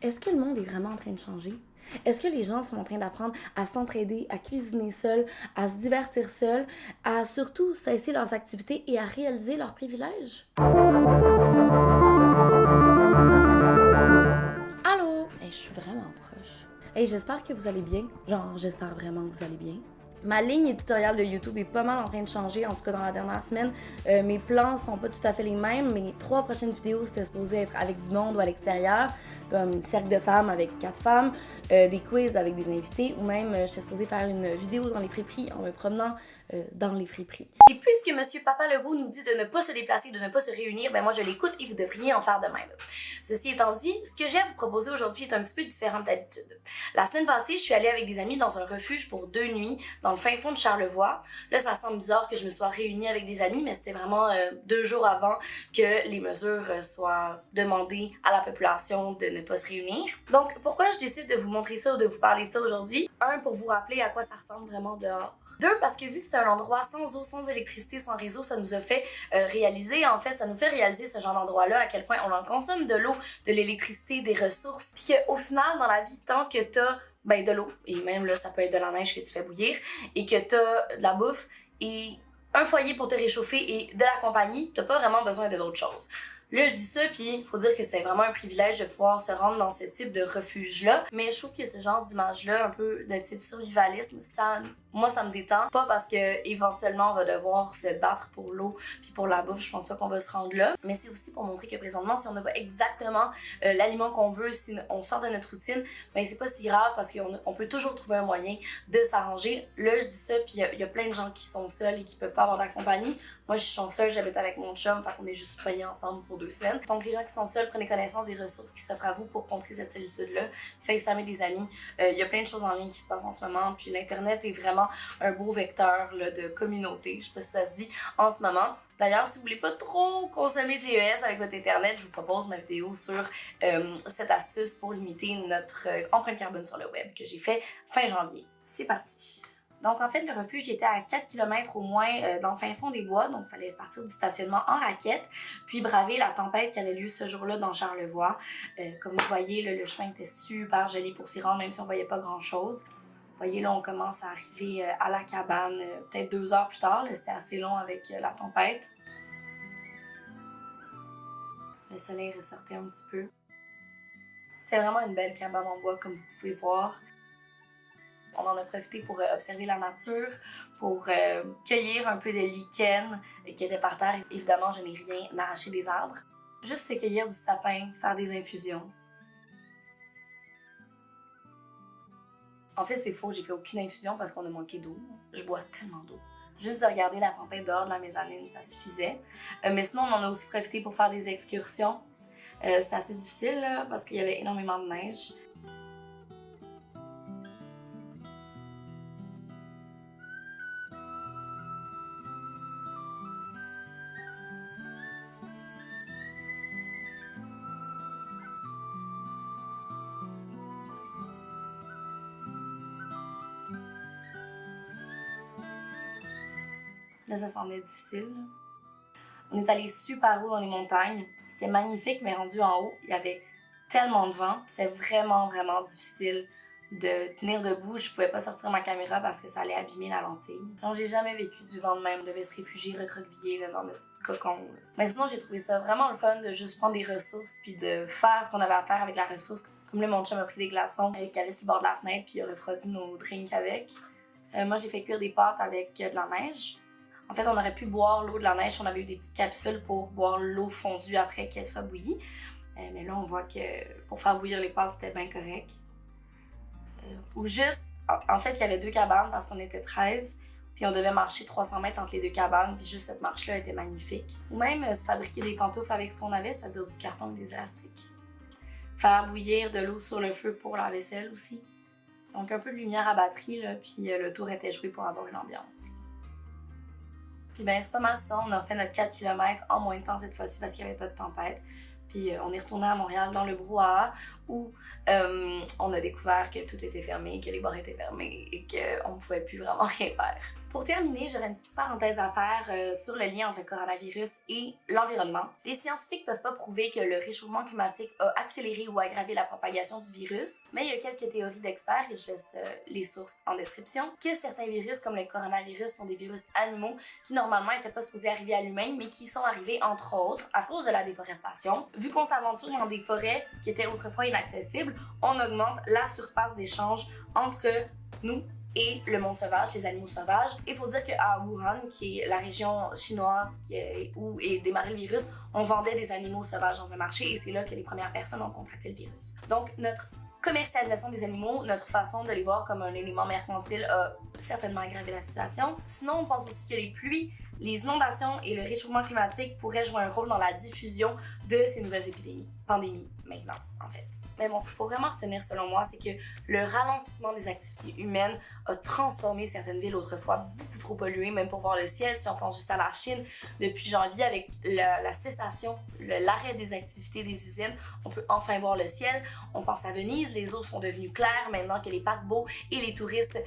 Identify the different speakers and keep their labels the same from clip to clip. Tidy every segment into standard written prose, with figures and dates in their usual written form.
Speaker 1: Est-ce que le monde est vraiment en train de changer? Est-ce que les gens sont en train d'apprendre à s'entraider, à cuisiner seuls, à se divertir seuls, à surtout cesser leurs activités et à réaliser leurs privilèges? Allô? Hey, je suis vraiment proche. Hey, j'espère que vous allez bien. Genre, j'espère vraiment que vous allez bien. Ma ligne éditoriale de YouTube est pas mal en train de changer, en tout cas dans la dernière semaine. Mes plans sont pas tout à fait les mêmes. Mes 3 prochaines vidéos, c'était supposé être avec du monde ou à l'extérieur, comme cercle de femmes avec 4 femmes, des quiz avec des invités, ou même j'étais supposée faire une vidéo dans les friperies en me promenant dans les friperies. Et puisque Monsieur Papa Legault nous dit de ne pas se déplacer, de ne pas se réunir, ben moi je l'écoute et vous devriez en faire de même. Ceci étant dit, ce que j'ai à vous proposer aujourd'hui est un petit peu différent d'habitude. La semaine passée, je suis allée avec des amis dans un refuge pour 2 nuits dans le fin fond de Charlevoix. Là, ça semble bizarre que je me sois réunie avec des amis, mais c'était vraiment 2 jours avant que les mesures soient demandées à la population de ne pas se réunir. Donc, pourquoi je décide de vous montrer ça ou de vous parler de ça aujourd'hui? 1, pour vous rappeler à quoi ça ressemble vraiment dehors. 2, parce que vu que c'est un endroit sans eau, sans électricité, sans réseau, ça nous a fait réaliser, en fait, ça nous fait réaliser ce genre d'endroit-là, à quel point on en consomme de l'eau, de l'électricité, des ressources, puis qu'au final, dans la vie, tant que t'as de l'eau, et même là, ça peut être de la neige que tu fais bouillir, et que t'as de la bouffe, et un foyer pour te réchauffer et de la compagnie, t'as pas vraiment besoin de d'autres choses. Là, je dis ça, puis il faut dire que c'est vraiment un privilège de pouvoir se rendre dans ce type de refuge-là. Mais je trouve que ce genre d'image-là, un peu de type survivalisme, moi, ça me détend. Pas parce que éventuellement on va devoir se battre pour l'eau puis pour la bouffe, je pense pas qu'on va se rendre là. Mais c'est aussi pour montrer que présentement, si on n'a pas exactement l'aliment qu'on veut, si on sort de notre routine, ben c'est pas si grave parce qu'on peut toujours trouver un moyen de s'arranger. Là, je dis ça, puis il y a plein de gens qui sont seuls et qui peuvent pas avoir de la compagnie. Moi, je suis chanceuse, j'habite avec mon chum, fait qu'on est juste poignés ensemble pour 2 semaines. Donc, les gens qui sont seuls, prenez connaissance des ressources qui s'offrent à vous pour contrer cette solitude-là. FaceTimer des amis. Il y a plein de choses en ligne qui se passent en ce moment. Puis l'Internet est vraiment un beau vecteur là, de communauté. Je sais pas si ça se dit en ce moment. D'ailleurs, si vous voulez pas trop consommer de GES avec votre Internet, je vous propose ma vidéo sur cette astuce pour limiter notre empreinte carbone sur le web que j'ai fait fin janvier. C'est parti! Donc, en fait, le refuge était à 4 km au moins dans le fin fond des bois. Donc, il fallait partir du stationnement en raquette, puis braver la tempête qui avait lieu ce jour-là dans Charlevoix. Comme vous voyez, le chemin était super joli pour s'y rendre, même si on voyait pas grand-chose. Vous voyez, là, on commence à arriver à la cabane peut-être 2 heures plus tard. C'était assez long avec la tempête. Le soleil ressortait un petit peu. C'était vraiment une belle cabane en bois, comme vous pouvez voir. On en a profité pour observer la nature, pour cueillir un peu de lichen qui était par terre. Évidemment, je n'ai rien arraché des arbres. Juste cueillir du sapin, faire des infusions. En fait, c'est faux, j'ai fait aucune infusion parce qu'on a manqué d'eau. Je bois tellement d'eau. Juste de regarder la tempête dehors de la mezzanine, ça suffisait. Mais sinon, on en a aussi profité pour faire des excursions. C'était assez difficile là, parce qu'il y avait énormément de neige. Là, ça semblait difficile. On est allé super haut dans les montagnes. C'était magnifique, mais rendu en haut, il y avait tellement de vent. C'était vraiment, vraiment difficile de tenir debout. Je pouvais pas sortir ma caméra parce que ça allait abîmer la lentille. Donc, j'ai jamais vécu du vent de même. On devait se réfugier, recroqueviller là, dans notre cocon. Là. Mais sinon, j'ai trouvé ça vraiment le fun de juste prendre des ressources puis de faire ce qu'on avait à faire avec la ressource. Comme là, mon chum a pris des glaçons qu'il avait sur le bord de la fenêtre puis il a refroidi nos drinks avec. Moi, j'ai fait cuire des pâtes avec de la neige. En fait, on aurait pu boire l'eau de la neige si on avait eu des petites capsules pour boire l'eau fondue après qu'elle soit bouillie. Mais là, on voit que pour faire bouillir les pâtes, c'était bien correct. Ou juste, en fait, il y avait 2 cabanes parce qu'on était 13. Puis on devait marcher 300 mètres entre les 2 cabanes. Puis juste cette marche-là était magnifique. Ou même se fabriquer des pantoufles avec ce qu'on avait, c'est-à-dire du carton et des élastiques. Faire bouillir de l'eau sur le feu pour la vaisselle aussi. Donc un peu de lumière à batterie, là, puis le tour était joué pour avoir une ambiance. Puis ben c'est pas mal ça, on a fait notre 4 km en moins de temps cette fois-ci parce qu'il n'y avait pas de tempête. Puis on est retourné à Montréal dans le brouhaha où on a découvert que tout était fermé, que les bars étaient fermés et qu'on ne pouvait plus vraiment rien faire. Pour terminer, j'aurais une petite parenthèse à faire sur le lien entre le coronavirus et l'environnement. Les scientifiques peuvent pas prouver que le réchauffement climatique a accéléré ou aggravé la propagation du virus, mais il y a quelques théories d'experts, et je laisse les sources en description, que certains virus comme le coronavirus sont des virus animaux qui normalement n'étaient pas supposés arriver à l'humain, mais qui sont arrivés entre autres à cause de la déforestation. Vu qu'on s'aventure dans des forêts qui étaient autrefois inaccessibles, on augmente la surface d'échange entre nous et le monde sauvage, les animaux sauvages. Il faut dire qu'à Wuhan, qui est la région chinoise où est démarré le virus, on vendait des animaux sauvages dans un marché et c'est là que les premières personnes ont contracté le virus. Donc, notre commercialisation des animaux, notre façon de les voir comme un élément mercantile a certainement aggravé la situation. Sinon, on pense aussi que les pluies, les inondations et le réchauffement climatique pourraient jouer un rôle dans la diffusion de ces nouvelles pandémies maintenant, en fait. Mais bon, ce qu'il faut vraiment retenir selon moi, c'est que le ralentissement des activités humaines a transformé certaines villes autrefois beaucoup trop polluées, même pour voir le ciel. Si on pense juste à la Chine, depuis janvier, avec la cessation, l'arrêt des activités des usines, on peut enfin voir le ciel. On pense à Venise, les eaux sont devenues claires maintenant que les paquebots et les touristes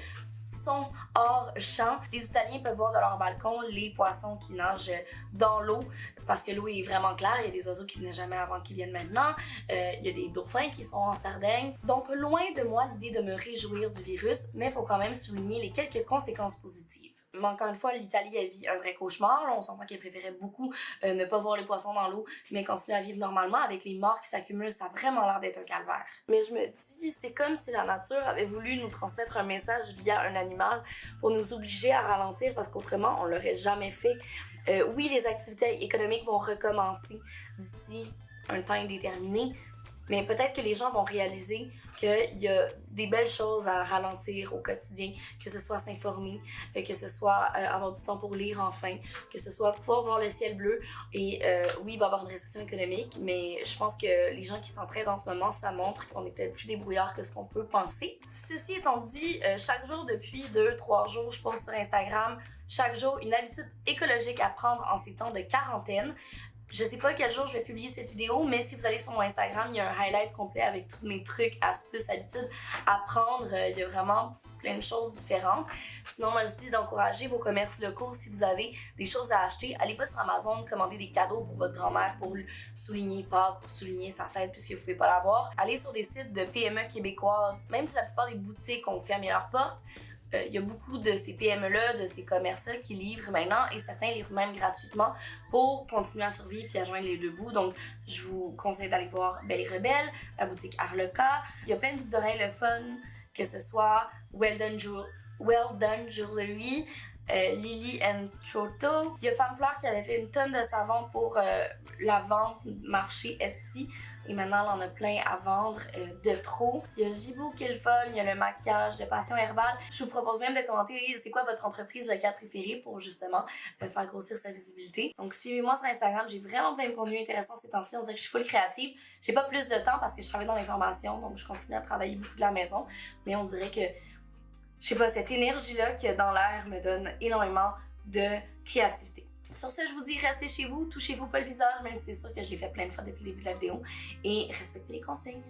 Speaker 1: sont hors champ. Les Italiens peuvent voir de leur balcon les poissons qui nagent dans l'eau parce que l'eau est vraiment claire. Il y a des oiseaux qui venaient jamais avant qui viennent maintenant. Il y a des dauphins qui sont en Sardaigne. Donc, loin de moi l'idée de me réjouir du virus, mais il faut quand même souligner les quelques conséquences positives. Mais encore une fois, l'Italie, elle vit un vrai cauchemar. Là, on s'entend qu'elle préférait beaucoup ne pas voir les poissons dans l'eau, mais continuer à vivre normalement. Avec les morts qui s'accumulent, ça a vraiment l'air d'être un calvaire. Mais je me dis, c'est comme si la nature avait voulu nous transmettre un message via un animal pour nous obliger à ralentir parce qu'autrement, on l'aurait jamais fait. Oui, les activités économiques vont recommencer d'ici un temps indéterminé, mais peut-être que les gens vont réaliser qu'il y a des belles choses à ralentir au quotidien, que ce soit s'informer, que ce soit avoir du temps pour lire enfin, que ce soit pouvoir voir le ciel bleu. Et oui, il va y avoir une récession économique, mais je pense que les gens qui s'entraident en ce moment, ça montre qu'on est peut-être plus débrouillard que ce qu'on peut penser. Ceci étant dit, chaque jour depuis 2-3 jours, je poste sur Instagram chaque jour une habitude écologique à prendre en ces temps de quarantaine. Je sais pas quel jour je vais publier cette vidéo, mais si vous allez sur mon Instagram, il y a un highlight complet avec tous mes trucs, astuces, habitudes à prendre. Il y a vraiment plein de choses différentes. Sinon, moi, je dis d'encourager vos commerces locaux. Si vous avez des choses à acheter, allez pas sur Amazon commander des cadeaux pour votre grand-mère pour souligner Pâques, pour souligner sa fête puisque vous pouvez pas l'avoir. Allez sur des sites de PME québécoises. Même si la plupart des boutiques ont fermé leurs portes, il y a beaucoup de ces PME-là, de ces commerces-là qui livrent maintenant et certains livrent même gratuitement pour continuer à survivre et à joindre les deux bouts. Donc, je vous conseille d'aller voir Belle et Rebelle, la boutique Arleca. Il y a plein de boucles d'oreilles le fun, que ce soit Well Done Jewelry, Lily and Troto. Il y a Femme Fleur qui avait fait une tonne de savon pour la vente marché Etsy. Et maintenant, on en a plein à vendre de trop. Il y a Jibou qui est le fun, il y a le maquillage de Passion Herbale. Je vous propose même de commenter c'est quoi votre entreprise locale préférée pour justement faire grossir sa visibilité. Donc suivez-moi sur Instagram, j'ai vraiment plein de contenu intéressant ces temps-ci. On dirait que je suis full créative. J'ai pas plus de temps parce que je travaille dans l'information, donc je continue à travailler beaucoup de la maison. Mais on dirait que, je sais pas, cette énergie-là qu'il y a dans l'air me donne énormément de créativité. Sur ce, je vous dis, restez chez vous, touchez-vous pas le visage, même si c'est sûr que je l'ai fait plein de fois depuis le début de la vidéo, et respectez les consignes.